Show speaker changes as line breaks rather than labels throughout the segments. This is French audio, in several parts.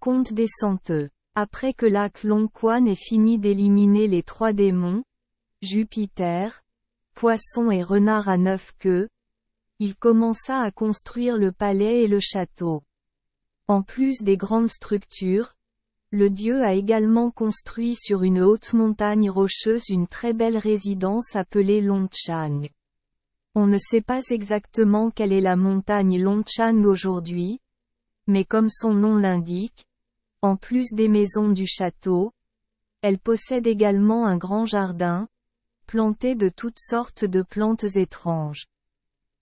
Conte des Centeux. Après que Lac Long Quan ait fini d'éliminer les 3 démons, Jupiter, Poisson et Renard à 9 queues, il commença à construire le palais et le château. En plus des grandes structures, le dieu a également construit sur une haute montagne rocheuse une très belle résidence appelée Longchang. On ne sait pas exactement quelle est la montagne Longchang aujourd'hui, mais comme son nom l'indique, en plus des maisons du château, elle possède également un grand jardin, planté de toutes sortes de plantes étranges.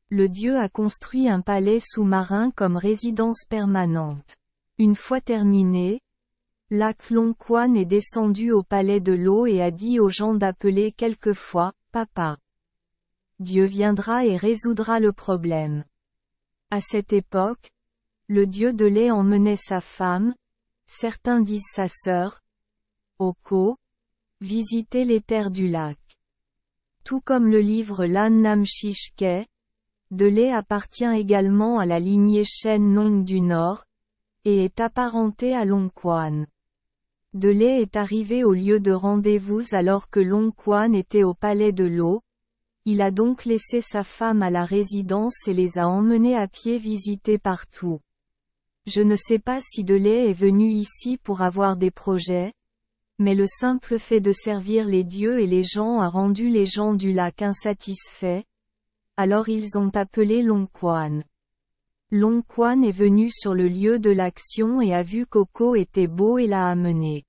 Le dieu a construit un palais sous-marin comme résidence permanente. Une fois terminé, Lac Long Quan est descendu au palais de l'eau et a dit aux gens d'appeler quelquefois « Papa ». Dieu viendra et résoudra le problème. À cette époque, le dieu de lait emmenait sa femme, certains disent sa sœur, Oko, visiter les terres du lac. Tout comme le livre Lan Nam Shishke, de lait appartient également à la lignée Shen Nong du Nord, et est apparenté à Long Quan. De lait est arrivé au lieu de rendez-vous alors que Long Quan était au palais de l'eau, il a donc laissé sa femme à la résidence et les a emmenés à pied visiter partout. Je ne sais pas si De lait est venu ici pour avoir des projets, mais le simple fait de servir les dieux et les gens a rendu les gens du lac insatisfaits, alors ils ont appelé Long Quan. Long Quan est venu sur le lieu de l'action et a vu qu'Oko était beau et l'a amené.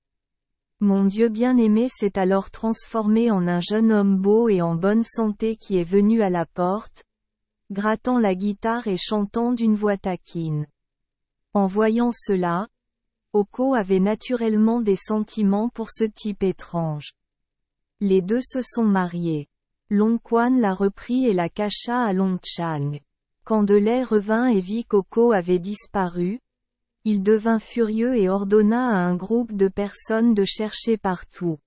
Mon Dieu bien-aimé s'est alors transformé en un jeune homme beau et en bonne santé qui est venu à la porte, grattant la guitare et chantant d'une voix taquine. En voyant cela, Oko avait naturellement des sentiments pour ce type étrange. Les deux se sont mariés. Long Quan l'a repris et la cacha à Longchang. Quand De lait revint et vit qu'Oko avait disparu, il devint furieux et ordonna à un groupe de personnes de chercher partout.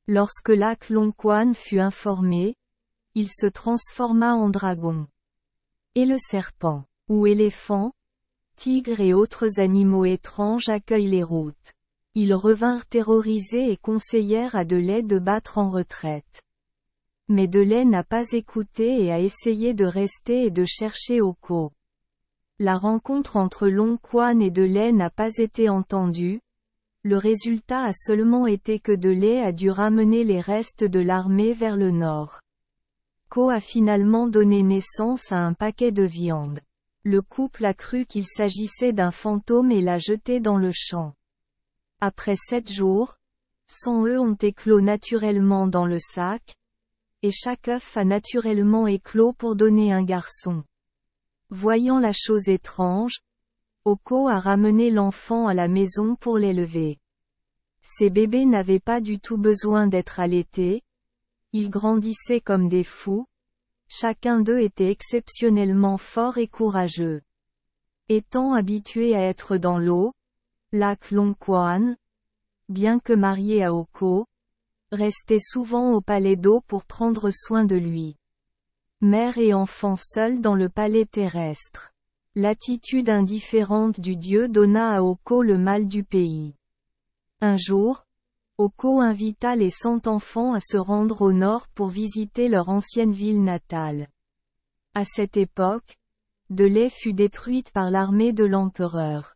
Lorsque Lac Long Quan fut informé, il se transforma en dragon. Et le serpent, ou éléphant, tigre et autres animaux étranges accueillent les routes. Ils revinrent terrorisés et conseillèrent à De lait de battre en retraite. Mais De lait n'a pas écouté et a essayé de rester et de chercher Oko. La rencontre entre Long Quan et De lait n'a pas été entendue. Le résultat a seulement été que De lait a dû ramener les restes de l'armée vers le nord. Ko a finalement donné naissance à un paquet de viande. Le couple a cru qu'il s'agissait d'un fantôme et l'a jeté dans le champ. Après 7 jours, 100 œufs ont éclos naturellement dans le sac, et chaque œuf a naturellement éclos pour donner un garçon. Voyant la chose étrange, Oko a ramené l'enfant à la maison pour l'élever. Ces bébés n'avaient pas du tout besoin d'être allaités, ils grandissaient comme des fous, chacun d'eux était exceptionnellement fort et courageux. Étant habitué à être dans l'eau, Lac Long Quan, bien que marié à Oko, restait souvent au palais d'eau pour prendre soin de lui. Mère et enfant seuls dans le palais terrestre. L'attitude indifférente du dieu donna à Oko le mal du pays. Un jour, Oko invita les 100 enfants à se rendre au nord pour visiter leur ancienne ville natale. À cette époque, De lait fut détruite par l'armée de l'empereur.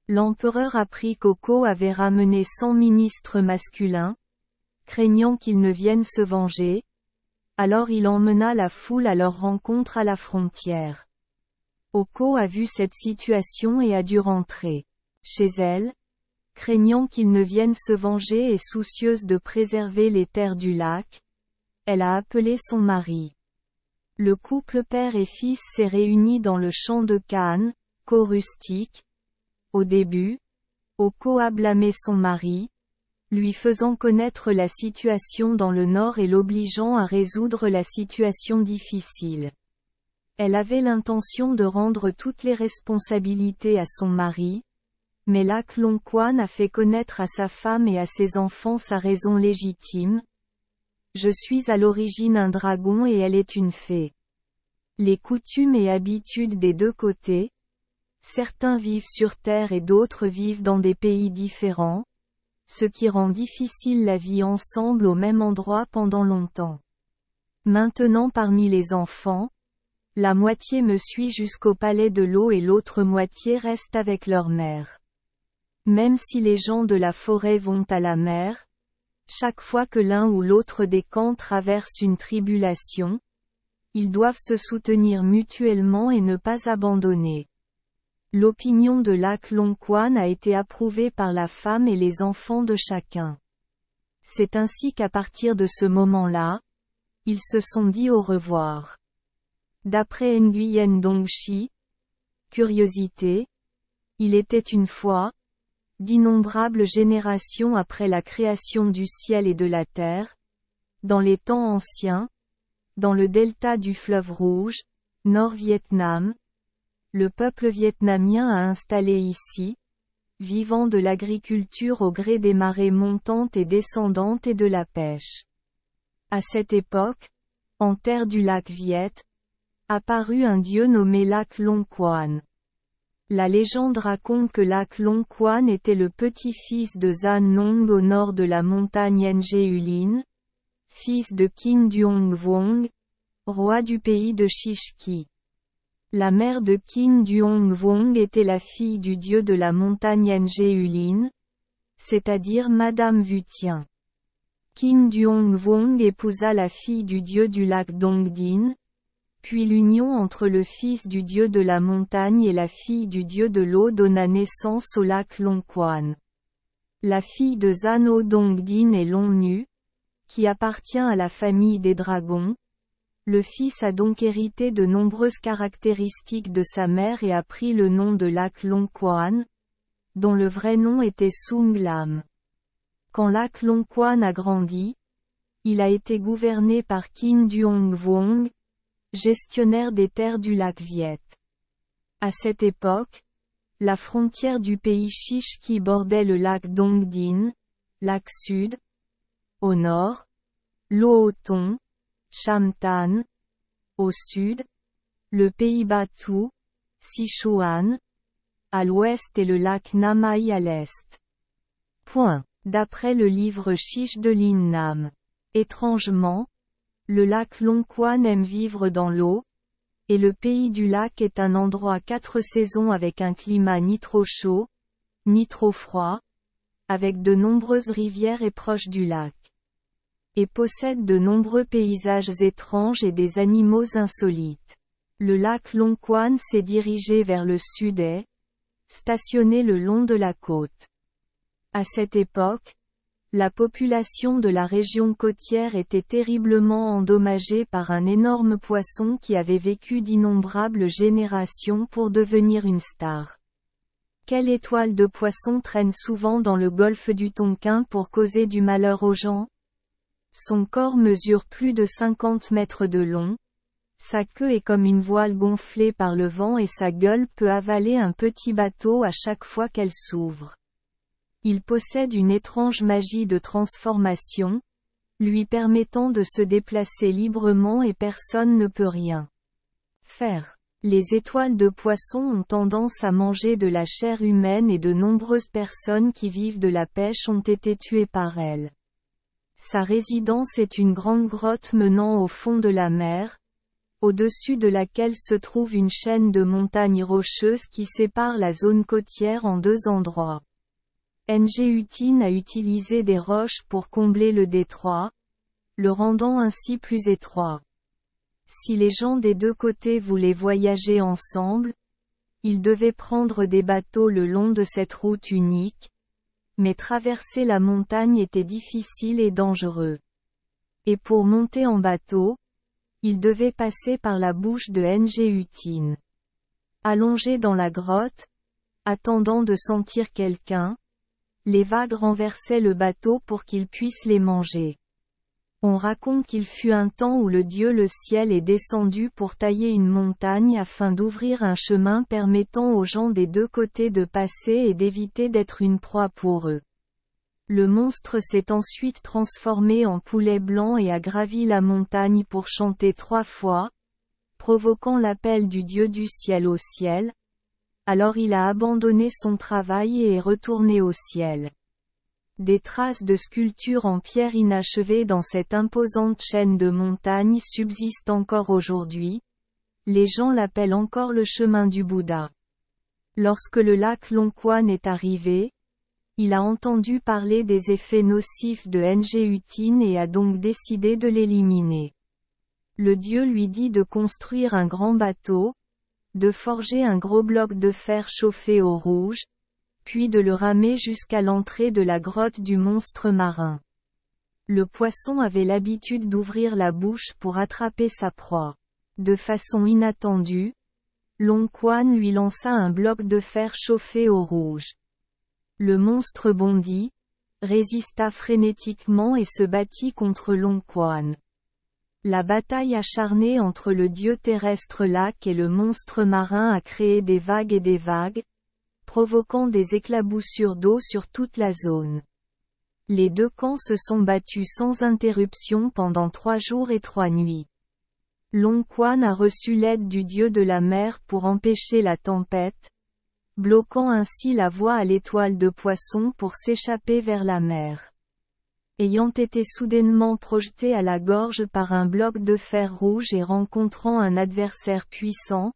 L'empereur apprit qu'Oko avait ramené 100 ministres masculins, craignant qu'ils ne viennent se venger, alors il emmena la foule à leur rencontre à la frontière. Oko a vu cette situation et a dû rentrer chez elle, craignant qu'ils ne viennent se venger et soucieuse de préserver les terres du lac, elle a appelé son mari. Le couple père et fils s'est réuni dans le champ de Cannes, Ko rustique. Au début, Oko a blâmé son mari, lui faisant connaître la situation dans le nord et l'obligeant à résoudre la situation difficile. Elle avait l'intention de rendre toutes les responsabilités à son mari, mais Lac Long Quan a fait connaître à sa femme et à ses enfants sa raison légitime. Je suis à l'origine un dragon et elle est une fée. Les coutumes et habitudes des deux côtés, Certains vivent sur Terre et d'autres vivent dans des pays différents, ce qui rend difficile la vie ensemble au même endroit pendant longtemps. Maintenant parmi les enfants, la moitié me suit jusqu'au palais de l'eau et l'autre moitié reste avec leur mère. Même si les gens de la forêt vont à la mer, chaque fois que l'un ou l'autre des camps traverse une tribulation, ils doivent se soutenir mutuellement et ne pas abandonner. L'opinion de Lac Long Quan a été approuvée par la femme et les enfants de chacun. C'est ainsi qu'à partir de ce moment-là, ils se sont dit au revoir. D'après Nguyen Dong Chi, curiosité, il était une fois, d'innombrables générations après la création du ciel et de la terre, dans les temps anciens, dans le delta du fleuve Rouge, Nord-Vietnam, le peuple vietnamien a installé ici, vivant de l'agriculture au gré des marées montantes et descendantes et de la pêche. À cette époque, en terre du lac Viet, apparut un dieu nommé Lac Long Quan. La légende raconte que Lac Long Quan était le petit-fils de Zan Nong au nord de la montagne Nge fils de Kin Duong Vuong, roi du pays de Shishki. La mère de Kin Duong Vuong était la fille du dieu de la montagne Nge c'est-à-dire Madame Vutien. Kin Duong Vuong épousa la fille du dieu du lac Dong Din, puis l'union entre le fils du dieu de la montagne et la fille du dieu de l'eau donna naissance au lac Long Quan. La fille de Zano Dong Din est Long Nu, qui appartient à la famille des dragons. Le fils a donc hérité de nombreuses caractéristiques de sa mère et a pris le nom de Lac Long Quan, dont le vrai nom était Sung Lam. Quand Lac Long Quan a grandi, il a été gouverné par Kin Duong Vuong, gestionnaire des terres du lac Viet. À cette époque, la frontière du pays Shishki bordait le lac Dong Din, lac Sud. Au nord, Lo Thong, Sham Tan. Au sud, le pays Batu, Sichuan. À l'ouest et le lac Namai à l'est. D'après le livre Chiche de Lin Nam. Étrangement, le lac Long Quan aime vivre dans l'eau, et le pays du lac est un endroit à 4 saisons avec un climat ni trop chaud, ni trop froid, avec de nombreuses rivières et proche du lac. Et possède de nombreux paysages étranges et des animaux insolites. Le lac Long Quan s'est dirigé vers le sud-est, stationné le long de la côte. À cette époque, la population de la région côtière était terriblement endommagée par un énorme poisson qui avait vécu d'innombrables générations pour devenir une star. Quelle étoile de poisson traîne souvent dans le golfe du Tonkin pour causer du malheur aux gens? Son corps mesure plus de 50 mètres de long, sa queue est comme une voile gonflée par le vent et sa gueule peut avaler un petit bateau à chaque fois qu'elle s'ouvre. Il possède une étrange magie de transformation, lui permettant de se déplacer librement et personne ne peut rien faire. Les étoiles de poisson ont tendance à manger de la chair humaine et de nombreuses personnes qui vivent de la pêche ont été tuées par elle. Sa résidence est une grande grotte menant au fond de la mer, au-dessus de laquelle se trouve une chaîne de montagnes rocheuses qui sépare la zone côtière en 2 endroits. Nguyen a utilisé des roches pour combler le détroit, le rendant ainsi plus étroit. Si les gens des 2 côtés voulaient voyager ensemble, ils devaient prendre des bateaux le long de cette route unique, mais traverser la montagne était difficile et dangereux. Et pour monter en bateau, ils devaient passer par la bouche de Nguyen. Allongés dans la grotte, attendant de sentir quelqu'un, les vagues renversaient le bateau pour qu'ils puissent les manger. On raconte qu'il fut un temps où le dieu le ciel est descendu pour tailler une montagne afin d'ouvrir un chemin permettant aux gens des 2 côtés de passer et d'éviter d'être une proie pour eux. Le monstre s'est ensuite transformé en poulet blanc et a gravi la montagne pour chanter 3 fois, provoquant l'appel du dieu du ciel au ciel, alors il a abandonné son travail et est retourné au ciel. Des traces de sculptures en pierre inachevées dans cette imposante chaîne de montagnes subsistent encore aujourd'hui. Les gens l'appellent encore le chemin du Bouddha. Lorsque le lac Longquan est arrivé, il a entendu parler des effets nocifs de Ngutine et a donc décidé de l'éliminer. Le dieu lui dit de construire un grand bateau, de forger un gros bloc de fer chauffé au rouge, puis de le ramer jusqu'à l'entrée de la grotte du monstre marin. Le poisson avait l'habitude d'ouvrir la bouche pour attraper sa proie. De façon inattendue, Longquan lui lança un bloc de fer chauffé au rouge. Le monstre bondit, résista frénétiquement et se battit contre Longquan. La bataille acharnée entre le dieu terrestre lac et le monstre marin a créé des vagues et des vagues, provoquant des éclaboussures d'eau sur toute la zone. Les deux camps se sont battus sans interruption pendant 3 jours et 3 nuits. Longquan a reçu l'aide du dieu de la mer pour empêcher la tempête, bloquant ainsi la voie à l'étoile de poisson pour s'échapper vers la mer. Ayant été soudainement projeté à la gorge par un bloc de fer rouge et rencontrant un adversaire puissant,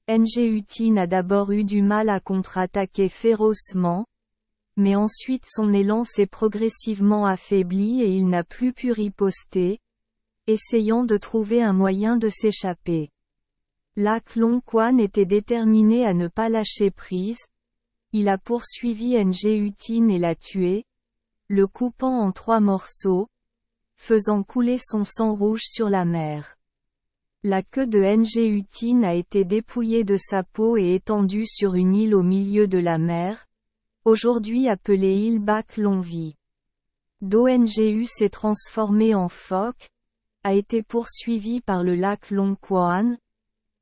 Ngutine a d'abord eu du mal à contre-attaquer férocement, mais ensuite son élan s'est progressivement affaibli et il n'a plus pu riposter, essayant de trouver un moyen de s'échapper. Lac Longquan était déterminé à ne pas lâcher prise. Il a poursuivi Ngutine et l'a tué, le coupant en 3 morceaux, faisant couler son sang rouge sur la mer. La queue de Ngutine a été dépouillée de sa peau et étendue sur une île au milieu de la mer, aujourd'hui appelée île Bac Longvi. Dongu s'est transformé en phoque, a été poursuivi par le lac Longquan,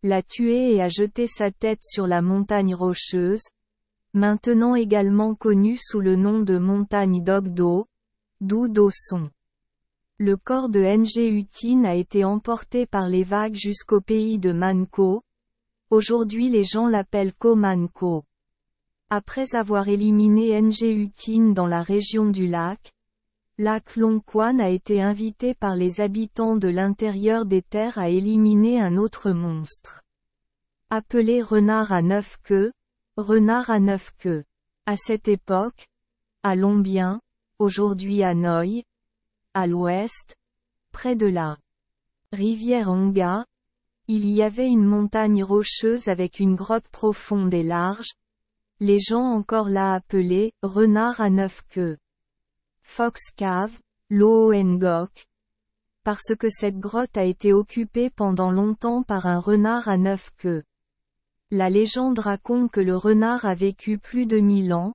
l'a tué et a jeté sa tête sur la montagne rocheuse, maintenant également connue sous le nom de montagne Dogdo, d'où Doson. Le corps de Ngutine a été emporté par les vagues jusqu'au pays de Manco. Aujourd'hui les gens l'appellent Koh Manco. Après avoir éliminé Ngutine dans la région du lac Longquan a été invité par les habitants de l'intérieur des terres à éliminer un autre monstre. Appelé renard à 9 queues, renard à 9 queues. À cette époque, à Lombien, aujourd'hui à Hanoï, à l'ouest, près de la rivière Onga, il y avait une montagne rocheuse avec une grotte profonde et large. Les gens encore l'a appelé renard à 9 queues. Fox Cave, Loongok. Parce que cette grotte a été occupée pendant longtemps par un renard à 9 queues. La légende raconte que le renard a vécu plus de 1000 ans,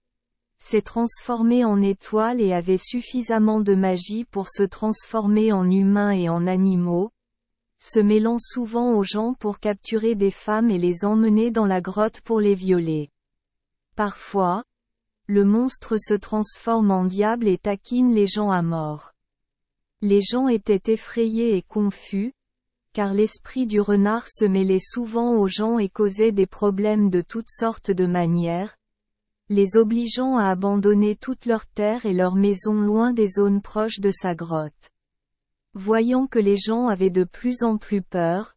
s'est transformé en étoile et avait suffisamment de magie pour se transformer en humain et en animaux, se mêlant souvent aux gens pour capturer des femmes et les emmener dans la grotte pour les violer. Parfois, le monstre se transforme en diable et taquine les gens à mort. Les gens étaient effrayés et confus, car l'esprit du renard se mêlait souvent aux gens et causait des problèmes de toutes sortes de manières, les obligeant à abandonner toutes leurs terres et leurs maisons loin des zones proches de sa grotte. Voyant que les gens avaient de plus en plus peur,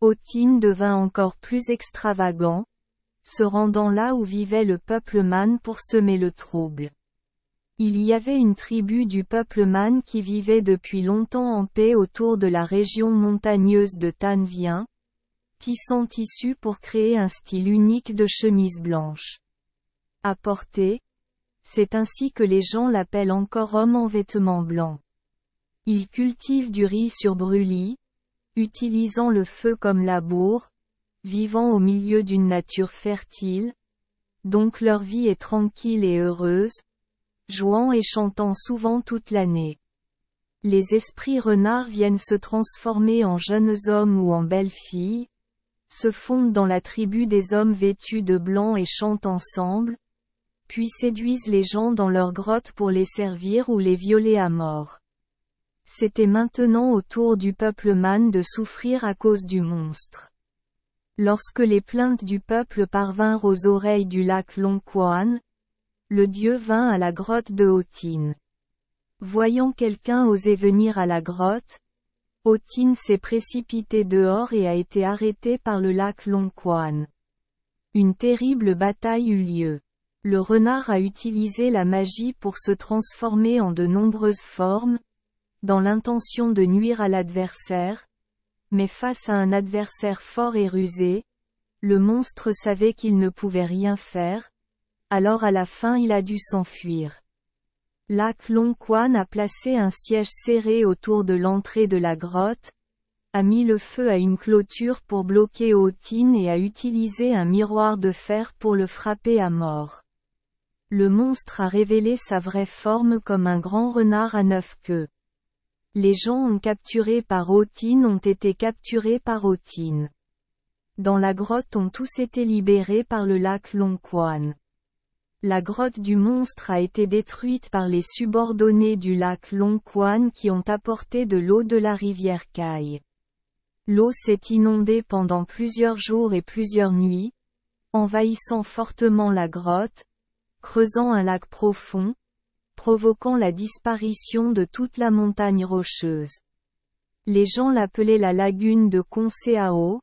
Otine devint encore plus extravagant, se rendant là où vivait le peuple Man pour semer le trouble. Il y avait une tribu du peuple Man qui vivait depuis longtemps en paix autour de la région montagneuse de Tan Vien, tissant tissu pour créer un style unique de chemise blanche. À porter, c'est ainsi que les gens l'appellent encore homme en vêtements blancs. Ils cultivent du riz sur brûlis, utilisant le feu comme labour, vivant au milieu d'une nature fertile, donc leur vie est tranquille et heureuse, jouant et chantant souvent toute l'année. Les esprits renards viennent se transformer en jeunes hommes ou en belles filles, se fondent dans la tribu des hommes vêtus de blanc et chantent ensemble, puis séduisent les gens dans leur grotte pour les servir ou les violer à mort. C'était maintenant au tour du peuple Man de souffrir à cause du monstre. Lorsque les plaintes du peuple parvinrent aux oreilles du lac Long Quan, le dieu vint à la grotte de Hotin. Voyant quelqu'un oser venir à la grotte, Hotin s'est précipité dehors et a été arrêté par le lac Long Quan. Une terrible bataille eut lieu. Le renard a utilisé la magie pour se transformer en de nombreuses formes, dans l'intention de nuire à l'adversaire, mais face à un adversaire fort et rusé, le monstre savait qu'il ne pouvait rien faire, alors à la fin il a dû s'enfuir. Lac Long Quan a placé un siège serré autour de l'entrée de la grotte, a mis le feu à une clôture pour bloquer Hotin et a utilisé un miroir de fer pour le frapper à mort. Le monstre a révélé sa vraie forme comme un grand renard à 9 queues. Les gens capturés par Hotin ont été capturés par Hotin. Dans la grotte ont tous été libérés par le lac Long Quan. La grotte du monstre a été détruite par les subordonnés du lac Long Quan qui ont apporté de l'eau de la rivière Kai. L'eau s'est inondée pendant plusieurs jours et plusieurs nuits, envahissant fortement la grotte, creusant un lac profond, provoquant la disparition de toute la montagne rocheuse. Les gens l'appelaient la lagune de Conseao,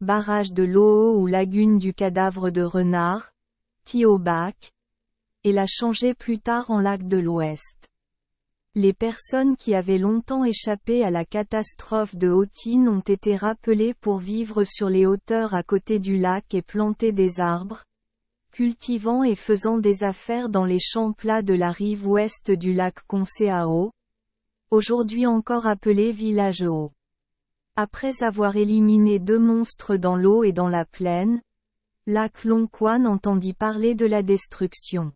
barrage de l'Oo ou lagune du cadavre de renard, Tiobac, et l'a changé plus tard en lac de l'Ouest. Les personnes qui avaient longtemps échappé à la catastrophe de Hotin ont été rappelées pour vivre sur les hauteurs à côté du lac et planter des arbres, cultivant et faisant des affaires dans les champs plats de la rive ouest du lac Conseao, aujourd'hui encore appelé Village Haut. Après avoir éliminé 2 monstres dans l'eau et dans la plaine, Lac Long Quan entendit parler de la destruction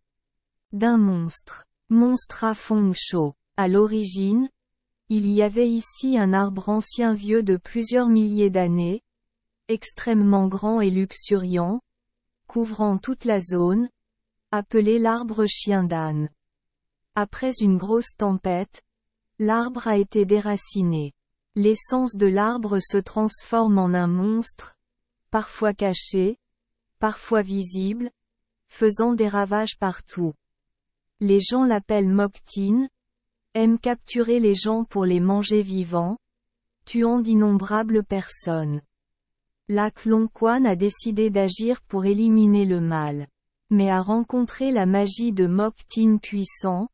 d'un monstre. Monstre à Fong Cho. À l'origine, il y avait ici un arbre ancien vieux de plusieurs milliers d'années, extrêmement grand et luxuriant, couvrant toute la zone, appelé l'arbre chien d'âne. Après une grosse tempête, l'arbre a été déraciné. L'essence de l'arbre se transforme en un monstre, parfois caché, parfois visible, faisant des ravages partout. Les gens l'appellent Moktin, aime capturer les gens pour les manger vivants, tuant d'innombrables personnes. Lac Long Quan a décidé d'agir pour éliminer le mal. Mais a rencontré la magie de Moktin puissant,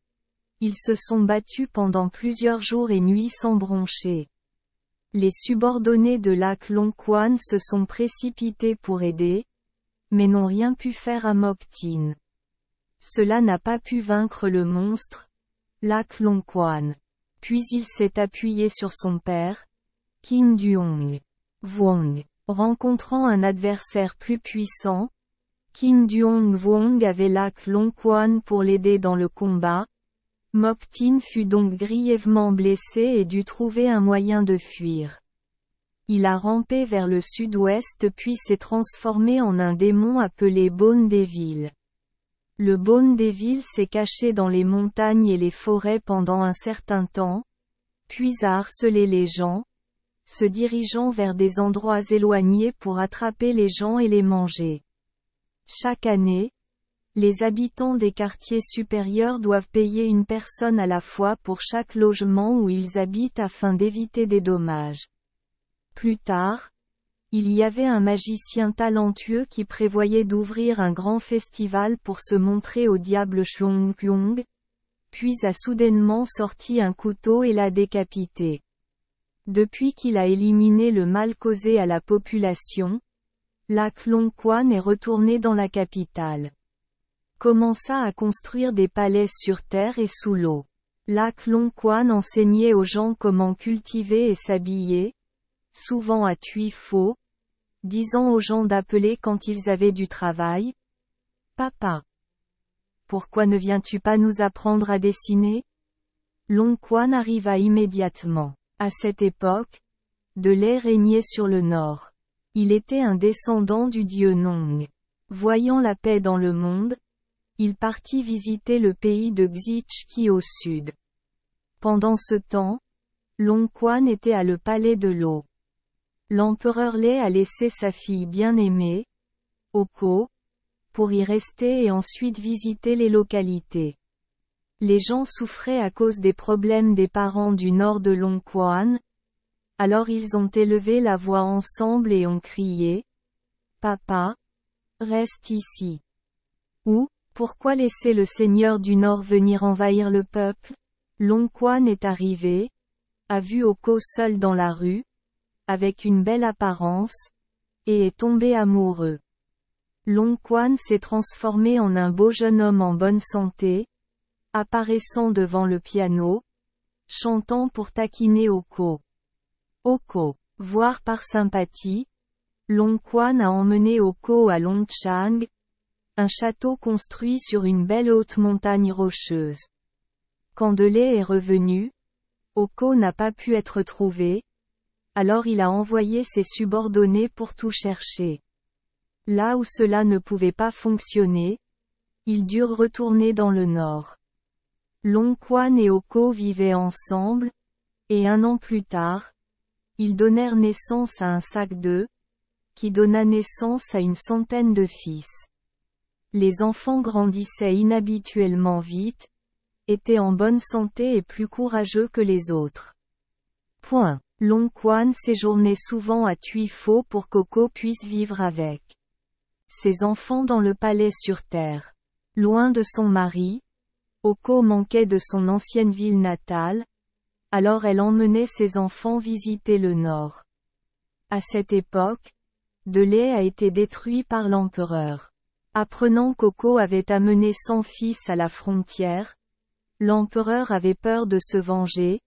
ils se sont battus pendant plusieurs jours et nuits sans broncher. Les subordonnés de Lac Long Quan se sont précipités pour aider, mais n'ont rien pu faire à Moktin. Cela n'a pas pu vaincre le monstre, Lac Long Quan. Puis il s'est appuyé sur son père, Kim Duong Vuong. Rencontrant un adversaire plus puissant, Kim Duong Vuong avait Lac Long Quan pour l'aider dans le combat. Moktin fut donc grièvement blessé et dut trouver un moyen de fuir. Il a rampé vers le sud-ouest puis s'est transformé en un démon appelé Bone Devil. Le Bone Devil s'est caché dans les montagnes et les forêts pendant un certain temps, puis a harcelé les gens, se dirigeant vers des endroits éloignés pour attraper les gens et les manger. Chaque année, les habitants des quartiers supérieurs doivent payer une personne à la fois pour chaque logement où ils habitent afin d'éviter des dommages. Plus tard, il y avait un magicien talentueux qui prévoyait d'ouvrir un grand festival pour se montrer au diable Shuang-Kyung, puis a soudainement sorti un couteau et l'a décapité. Depuis qu'il a éliminé le mal causé à la population, Lac Long Quan est retourné dans la capitale. Commença à construire des palais sur terre et sous l'eau. Lac Long Quan enseignait aux gens comment cultiver et s'habiller, souvent à Tuifo, disant aux gens d'appeler quand ils avaient du travail. Papa. Pourquoi ne viens-tu pas nous apprendre à dessiner? Long Quan arriva immédiatement. À cette époque, de lait régnait sur le nord. Il était un descendant du dieu Nong. Voyant la paix dans le monde, il partit visiter le pays de Xichqi au sud. Pendant ce temps, Long Quan était à le palais de l'eau. L'empereur Lê a laissé sa fille bien-aimée, Oko, pour y rester et ensuite visiter les localités. Les gens souffraient à cause des problèmes des parents du nord de Longquan. Alors ils ont élevé la voix ensemble et ont crié « Papa, reste ici. » Ou « Pourquoi laisser le seigneur du nord venir envahir le peuple ?» Longquan est arrivé, a vu Oko seul dans la rue, avec une belle apparence, et est tombé amoureux. Longquan s'est transformé en un beau jeune homme en bonne santé, apparaissant devant le piano, chantant pour taquiner Oko. Oko, voire par sympathie, Longquan a emmené Oko à Longchang, un château construit sur une belle haute montagne rocheuse. Quand de Lê est revenu, Oko n'a pas pu être trouvé, alors il a envoyé ses subordonnés pour tout chercher. Là où cela ne pouvait pas fonctionner, ils durent retourner dans le nord. Longquan et Oko vivaient ensemble, et 1 an plus tard, ils donnèrent naissance à un sac d'œufs, qui donna naissance à une centaine de fils. Les enfants grandissaient inhabituellement vite, étaient en bonne santé et plus courageux que les autres. Longquan séjournait souvent à Tuifo pour qu'Oko puisse vivre avec ses enfants dans le palais sur terre. Loin de son mari, Oko manquait de son ancienne ville natale, alors elle emmenait ses enfants visiter le nord. À cette époque, de Lê a été détruit par l'empereur. Apprenant qu'Oko avait amené 100 fils à la frontière, l'empereur avait peur de se venger,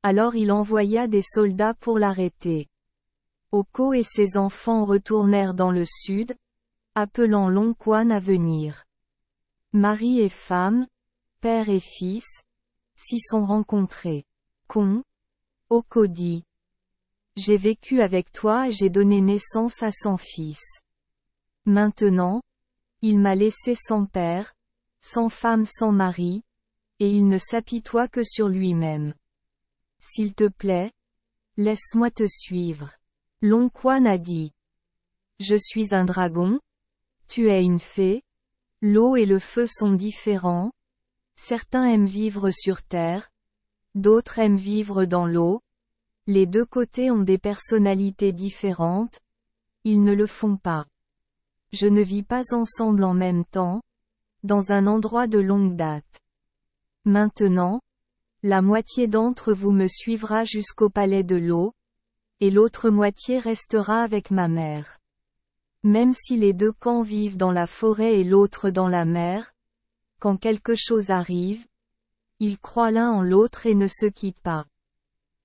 alors il envoya des soldats pour l'arrêter. Oko et ses enfants retournèrent dans le sud, appelant Longquan à venir. Mari et femme, père et fils, s'y sont rencontrés. Oko dit. J'ai vécu avec toi et j'ai donné naissance à 100 fils. Maintenant, il m'a laissé sans père, sans femme, sans mari, et il ne s'apitoie que sur lui-même. S'il te plaît, laisse-moi te suivre. Longquan a dit. Je suis un dragon, tu es une fée, l'eau et le feu sont différents, certains aiment vivre sur terre, d'autres aiment vivre dans l'eau, les deux côtés ont des personnalités différentes, ils ne le font pas. Je ne vis pas ensemble en même temps, dans un endroit de longue date. Maintenant, la moitié d'entre vous me suivra jusqu'au palais de l'eau, et l'autre moitié restera avec ma mère. Même si les 2 camps vivent dans la forêt et l'autre dans la mer, quand quelque chose arrive, ils croient l'un en l'autre et ne se quittent pas.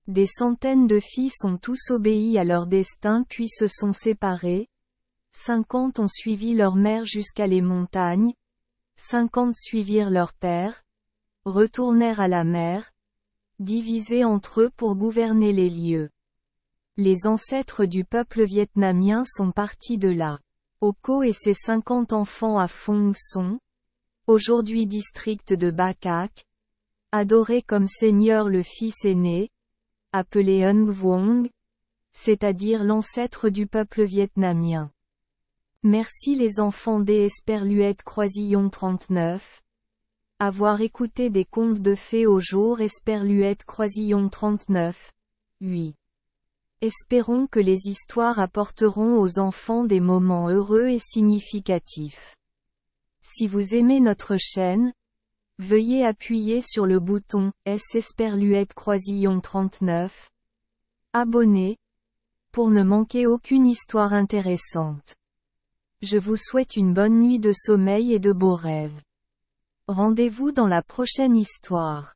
Des centaines de fils ont tous obéi à leur destin puis se sont séparés, 50 ont suivi leur mère jusqu'à les montagnes, 50 suivirent leur père, retournèrent à la mer, divisés entre eux pour gouverner les lieux. Les ancêtres du peuple vietnamien sont partis de là. Oko et ses 50 enfants à Phong Son, aujourd'hui district de Ba Cac, adoré comme seigneur le fils aîné, appelé Ân Vuong, c'est-à-dire l'ancêtre du peuple vietnamien. Merci les enfants des Esperluette Croisillon 39. Avoir écouté des contes de fées au jour Esperluette Croisillon 39. 8. Espérons que les histoires apporteront aux enfants des moments heureux et significatifs. Si vous aimez notre chaîne, veuillez appuyer sur le bouton S Esperluette Croisillon 39. Abonner, pour ne manquer aucune histoire intéressante. Je vous souhaite une bonne nuit de sommeil et de beaux rêves. Rendez-vous dans la prochaine histoire.